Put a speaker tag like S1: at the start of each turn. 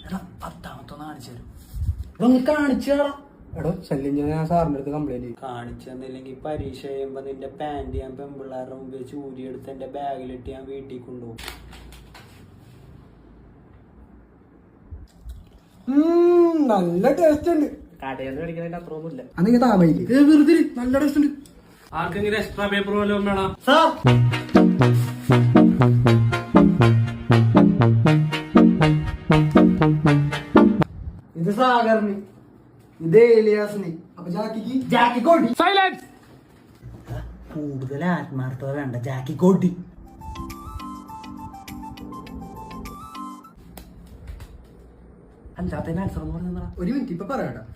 S1: എടാ 10ാമത്തെ കാണിച്ചു തരും. കാണിച്ചാടാ.
S2: എടോ ശല്യം ഞാൻ സാറിന്റെ അടുത്ത് കംപ്ലൈന്റ് ചെയ്യും.
S1: കാണിച്ചു തന്നില്ലെങ്കിൽ പരീക്ഷ കഴിയുമ്പോ നിന്റെ പാന്റ് ഞാൻ പെമ്പിള്ളാരുടെ മുമ്പിൽ ചൂരിയെടുത്ത് എന്റെ ബാഗിലിട്ട് ഞാൻ വീട്ടിൽ കൊണ്ടുപോകും.
S2: നല്ല ടേസ്റ്റ് ഉണ്ട്.
S1: കടയിൽ നിന്ന് മേടിക്കുന്നതിന്റെ അത്ര ഒന്നുമില്ല.
S2: അന്നെങ്കിൽ താമരയില്ലേ വെറുതെ നല്ല ടേസ്റ്റ് ഉണ്ട്.
S1: ആർക്കെങ്കിലും എക്സ്ട്രാ പേപ്പർ വല്ലതും വേണം?
S2: ഇത് സാഗറിന്, ഇത് ഏലിയാസിന്, അപ്പൊ ജാക്കി കോട്ടി.
S1: സൈലൻസ്. കൂടുതൽ ആത്മാർത്ഥത വേണ്ട, ജാക്കി കോട്ടി. അല്ലാത്തതിന് ആൻസർ എന്ന് പറഞ്ഞാ
S2: ഒരു മിനിറ്റ് ഇപ്പൊ പറയാം.